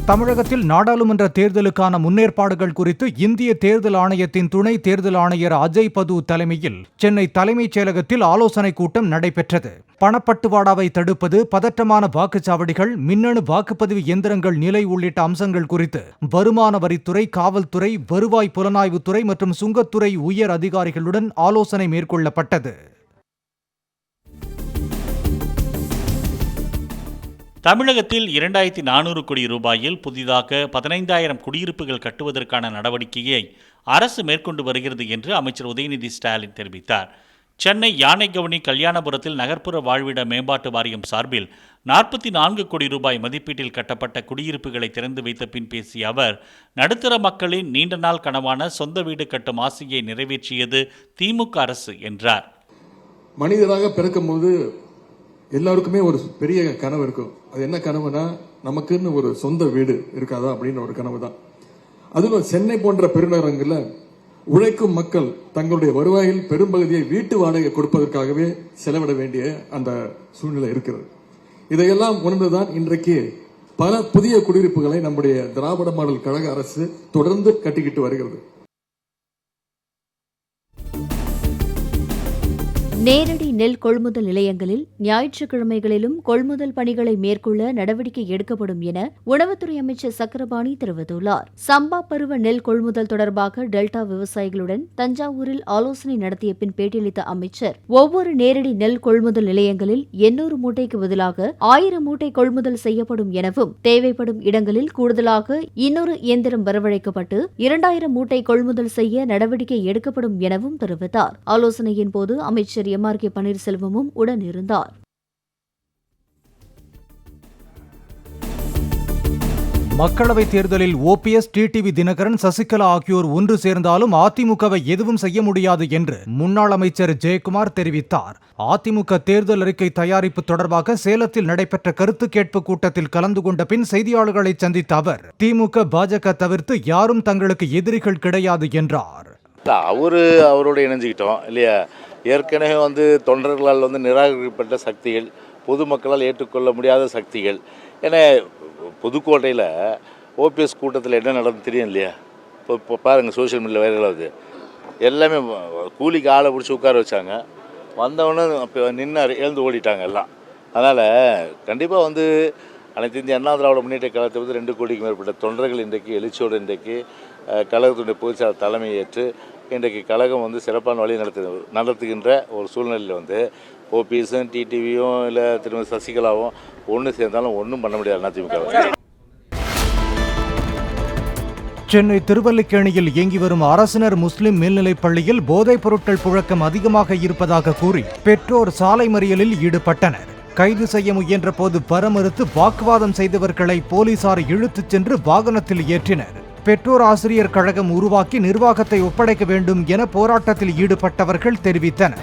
தமிழகத்தில் நாடாளுமன்ற தேர்தலுக்கான முன்னேற்பாடுகள் குறித்து இந்திய தேர்தல் ஆணையத்தின் துணை தேர்தல் ஆணையர் அஜய் பது தலைமையில் சென்னை தலைமைச் செயலகத்தில் ஆலோசனைக் கூட்டம் நடைபெற்றது. பணப்பட்டுவாடாவை தடுப்பது, பதற்றமான வாக்குச்சாவடிகள், மின்னணு வாக்குப்பதிவு எந்திரங்கள் நிலை உள்ளிட்ட அம்சங்கள் குறித்து வருமான வரித்துறை, காவல்துறை, வருவாய் புலனாய்வுத்துறை மற்றும் சுங்கத்துறை உயர் அதிகாரிகளுடன் ஆலோசனை மேற்கொள்ளப்பட்டது. தமிழகத்தில் 2400 கோடி ரூபாயில் புதிதாக 15,000 குடியிருப்புகள் கட்டுவதற்கான நடவடிக்கையை அரசு மேற்கொண்டு வருகிறது என்று அமைச்சர் உதயநிதி ஸ்டாலின் தெரிவித்தார். சென்னை யானைகவுனி கல்யாணபுரத்தில் நகர்ப்புற வாழ்விட மேம்பாட்டு வாரியம் சார்பில் 44 கோடி ரூபாய் மதிப்பீட்டில் கட்டப்பட்ட குடியிருப்புகளை திறந்து வைத்த பின் பேசிய அவர், நடுத்தர மக்களின் நீண்ட நாள் கனவான சொந்த வீடு கட்டும் ஆசையை நிறைவேற்றியது திமுக அரசு என்றார். மனிதராக பிறக்கும்போது எல்லாருக்குமே ஒரு பெரிய கனவு இருக்கும். அது என்ன கனவுனா, நமக்குன்னு ஒரு சொந்த வீடு இருக்காதா அப்படின்னு ஒரு கனவு தான். அதுவும் சென்னை போன்ற பெருநகரங்கள்ல உழைக்கும் மக்கள் தங்களுடைய வருவாயில் பெரும்பகுதியை வீட்டு வாடகை கொடுப்பதற்காகவே செலவிட வேண்டிய அந்த சூழ்நிலை இருக்கிறது. இதையெல்லாம் உணர்ந்துதான் இன்றைக்கு பல புதிய குடியிருப்புகளை நம்முடைய திராவிட மாடல் கழக அரசு தொடர்ந்து கட்டிக்கிட்டு வருகிறது. நேரடி நெல் கொள்முதல் நிலையங்களில் ஞாயிற்றுக்கிழமைகளிலும் கொள்முதல் பணிகளை மேற்கொள்ள நடவடிக்கை எடுக்கப்படும் என உணவுத்துறை அமைச்சர் சக்கரபாணி தெரிவித்துள்ளார். சம்பா பருவ நெல் கொள்முதல் தொடர்பாக டெல்டா விவசாயிகளுடன் தஞ்சாவூரில் ஆலோசனை நடத்திய பின் பேட்டியளித்த அமைச்சர், ஒவ்வொரு நேரடி நெல் கொள்முதல் நிலையங்களில் 800 மூட்டைக்கு பதிலாக 1000 மூட்டை கொள்முதல் செய்யப்படும் எனவும், தேவைப்படும் இடங்களில் கூடுதலாக இன்னொரு இயந்திரம் வரவழைக்கப்பட்டு 2000 மூட்டை கொள்முதல் செய்ய நடவடிக்கை எடுக்கப்படும் எனவும் தெரிவித்தார். ஆலோசனையின் போது அமைச்சர் எம்.ஆர்.கே. பன்னீர்செல்வமும் உடன் இருந்தார். மக்களவைத் தேர்தலில் ஓபிஎஸ், டிடிவி தினகரன், சசிகலா ஆகியோர் ஒன்று சேர்ந்தாலும் அதிமுகவை எதுவும் செய்ய முடியாது என்று முன்னாள் அமைச்சர் ஜெயக்குமார் தெரிவித்தார். அதிமுக தேர்தல் அறிக்கை தயாரிப்பு தொடர்பாக சேலத்தில் நடைபெற்ற கருத்து கேட்பு கூட்டத்தில் கலந்து கொண்ட பின் செய்தியாளர்களை சந்தித்த அவர், திமுக, பாஜக தவிர்த்து யாரும் தங்களுக்கு எதிரிகள் கிடையாது என்றார். அவரோட இணைஞ்சுக்கிட்டோம் இல்லையா. ஏற்கனவே தொண்டர்களால் நிராகரிக்கப்பட்ட சக்திகள், பொதுமக்களால் ஏற்றுக்கொள்ள முடியாத சக்திகள். ஏன்னா புதுக்கோட்டையில் ஓபிஎஸ் கூட்டத்தில் என்ன நடந்து தெரியும் இல்லையா. இப்போ பாருங்கள், சோஷியல் மீடியா வைரலாகுது. எல்லாமே கூலிக்கு ஆளை பிடிச்சி உட்கார வச்சாங்க. வந்தவொடனே இப்போ நின்று எழுந்து ஓடிட்டாங்க எல்லாம். அதனால் கண்டிப்பாக அனைத்து இந்திய அண்ணா திராவிட முன்னேற்ற கழகத்தை 2 கோடிக்கு மேற்பட்ட தொண்டர்கள் இன்றைக்கு எழுச்சியோடு இன்றைக்கு கழகத்துடைய பொதுச்செயலாளர் தலைமையை ஏற்று இன்றைக்கு கழகம் சிறப்பான வழி நடத்துகின்ற ஒரு சூழ்நிலையில் ஓபிஎஸும் டிடிவியும் இல்லை திருமதி சசிகலாவும் ஒன்று சேர்ந்தாலும் ஒன்றும் பண்ண முடியாது அதிமுக. சென்னை திருவல்லிக்கேணியில் இயங்கி வரும் அரசினர் முஸ்லிம் மேல்நிலைப் பள்ளியில் போதைப் பொருட்கள் புழக்கம் அதிகமாக இருப்பதாக கூறி பெற்றோர் சாலை மறியலில் ஈடுபட்டனர். கைது செய்ய முயன்ற போது வரமறுத்து வாக்குவாதம் செய்தவர்களை போலீசார் இழுத்துச் சென்று வாகனத்தில் ஏற்றினர். பெற்றோர் ஆசிரியர் கழகம் உருவாக்கி நிர்வாகத்தை ஒப்படைக்க வேண்டும் என போராட்டத்தில் ஈடுபட்டவர்கள் தெரிவித்தனர்.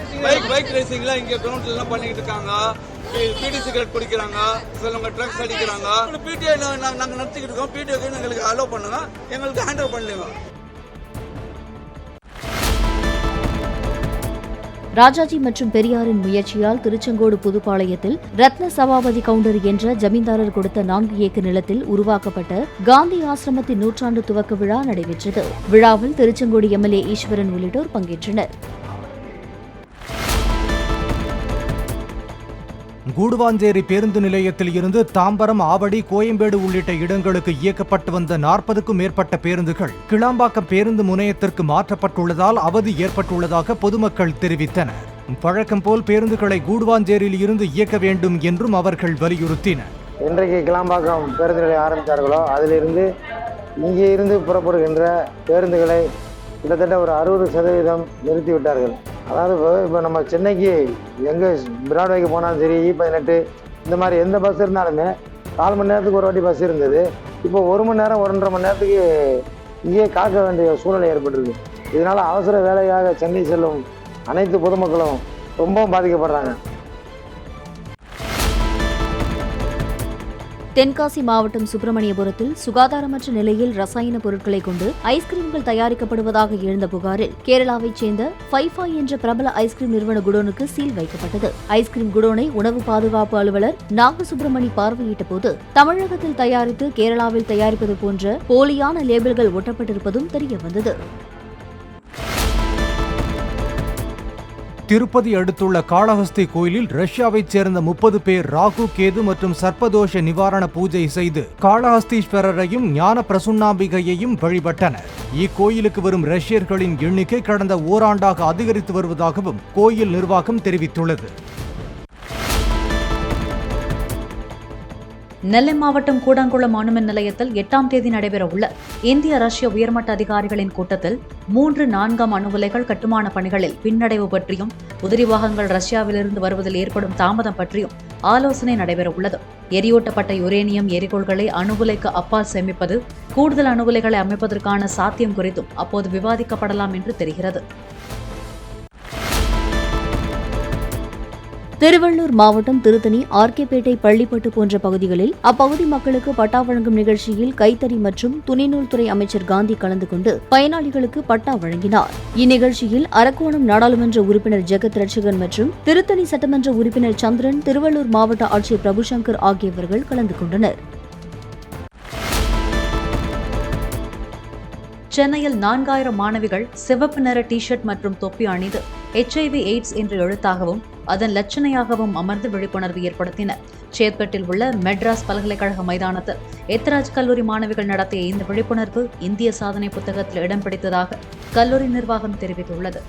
ராஜாஜி மற்றும் பெரியாரின் முயற்சியால் திருச்செங்கோடு புதுப்பாளையத்தில் ரத்ன சபாபதி கவுண்டர் என்ற ஜமீன்தாரர் கொடுத்த 4 ஏக்கர் நிலத்தில் உருவாக்கப்பட்ட காந்தி ஆசிரமத்தின் 100ஆண்டு துவக்க விழா நடைபெற்றது. விழாவில் திருச்செங்கோடு எம்எல்ஏ ஈஸ்வரன் உள்ளிட்டோர் பங்கேற்றனர். கூடுவாஞ்சேரி பேருந்து நிலையத்தில் இருந்து தாம்பரம், ஆவடி, கோயம்பேடு உள்ளிட்ட இடங்களுக்கு இயக்கப்பட்டு வந்த 40க்கும் மேற்பட்ட பேருந்துகள் கிளாம்பாக்கம் பேருந்து முனையத்திற்கு மாற்றப்பட்டுள்ளதால் அவதி ஏற்பட்டுள்ளதாக பொதுமக்கள் தெரிவித்தனர். வழக்கம் போல் பேருந்துகளை கூடுவாஞ்சேரியில் இருந்து இயக்க வேண்டும் என்றும் அவர்கள் வலியுறுத்தினர். இன்றைக்கு கிளாம்பாக்கம் பேருந்து நிலையம் ஆரம்பித்தார்களோ அதிலிருந்து இங்கே இருந்து புறப்படுகின்ற பேருந்துகளை கிட்டத்தட்ட ஒரு 60% நிறுத்திவிட்டார்கள். அதாவது இப்போ நம்ம சென்னைக்கு எங்கே பிராட்வேக்கு போனாலும் சரி, E18 இந்த மாதிரி எந்த பஸ் இருந்தாலுமே 4 மணி நேரத்துக்கு ஒரு வாட்டி பஸ் இருந்தது. இப்போ 1 மணி நேரம் 1.5 மணி நேரத்துக்கு இங்கே காக்க வேண்டிய சூழ்நிலை ஏற்பட்டிருக்கு. இதனால் அவசர வேலையாக சென்னை செல்லும் அனைத்து பொதுமக்களும் ரொம்பவும் பாதிக்கப்படுறாங்க. தென்காசி மாவட்டம் சுப்பிரமணியபுரத்தில் சுகாதாரமற்ற நிலையில் ரசாயன பொருட்களை கொண்டு ஐஸ்கிரீம்கள் தயாரிக்கப்படுவதாக எழுந்த புகாரில் கேரளாவைச் சேர்ந்த ஃபைஃபா என்ற பிரபல ஐஸ்கிரீம் நிறுவன குடோனுக்கு சீல் வைக்கப்பட்டது. ஐஸ்கிரீம் குடோனை உணவு பாதுகாப்பு அலுவலர் நாகசுப்பிரமணி பார்வையிட்ட போது தமிழகத்தில் தயாரித்து கேரளாவில் தயாரிப்பது போன்ற போலியான லேபிள்கள் ஒட்டப்பட்டிருப்பதும் தெரியவந்தது. திருப்பதி அடுத்துள்ள காளஹஸ்தி கோயிலில் ரஷ்யாவைச் சேர்ந்த 30 பேர் ராகு, கேது மற்றும் சர்ப்பதோஷ நிவாரண பூஜை செய்து காளஹஸ்தீஸ்வரரையும் ஞான பிரசுன்னாம்பிகையையும் வழிபட்டனர். இக்கோயிலுக்கு வரும் ரஷ்யர்களின் எண்ணிக்கை கடந்த ஓராண்டாக அதிகரித்து வருவதாகவும் கோயில் நிர்வாகம் தெரிவித்துள்ளது. நெல்லை மாவட்டம் கூடங்குளம் அணுமின் நிலையத்தில் 8ஆம் தேதி நடைபெறவுள்ள இந்திய ரஷ்ய உயர்மட்ட அதிகாரிகளின் கூட்டத்தில் 3-4 அணு உலைகள் கட்டுமான பணிகளில் பின்னடைவு பற்றியும் உதிரி பாகங்கள் ரஷ்யாவிலிருந்து வருவதில் ஏற்படும் தாமதம் பற்றியும் ஆலோசனை நடைபெறவுள்ளது. எரியூட்டப்பட்ட யுரேனியம் எரிகோள்களை அணு உலைக்கு அப்பால் சேமிப்பது, கூடுதல் அணு உலைகளை அமைப்பதற்கான சாத்தியம் குறித்தும் அப்போது விவாதிக்கப்படலாம் என்று தெரிகிறது. திருவள்ளூர் மாவட்டம் திருத்தணி, ஆர்கேபேட்டை, பள்ளிப்பட்டு போன்ற பகுதிகளில் அப்பகுதி மக்களுக்கு பட்டா வழங்கும் நிகழ்ச்சியில் கைத்தறி மற்றும் துணிநூல் துறை அமைச்சர் காந்தி கலந்து கொண்டு பயனாளிகளுக்கு பட்டா வழங்கினார். இந்நிகழ்ச்சியில் அரக்கோணம் நாடாளுமன்ற உறுப்பினர் ஜெகத் ரட்சகன் மற்றும் திருத்தணி சட்டமன்ற உறுப்பினர் சந்திரன், திருவள்ளூர் மாவட்ட ஆட்சியர் பிரபுசங்கர் ஆகியவர்கள் கலந்து கொண்டனர். சென்னையில் 4000 மாணவிகள் சிவப்பு நிற டி-ஷர்ட் மற்றும் தொப்பி அணிந்து HIV எய்ட்ஸ் என்ற எழுத்தாகவும் அதன் லட்சணையாகவும் அமர்ந்து விழிப்புணர்வு ஏற்படுத்தினர். சேத்பட்டில் உள்ள மெட்ராஸ் பல்கலைக்கழக மைதானத்தில் எத்ராஜ் கல்லூரி மாணவிகள் நடத்திய இந்த விழிப்புணர்வு இந்திய சாதனை புத்தகத்தில் இடம் பிடித்ததாக கல்லூரி நிர்வாகம் தெரிவித்துள்ளது.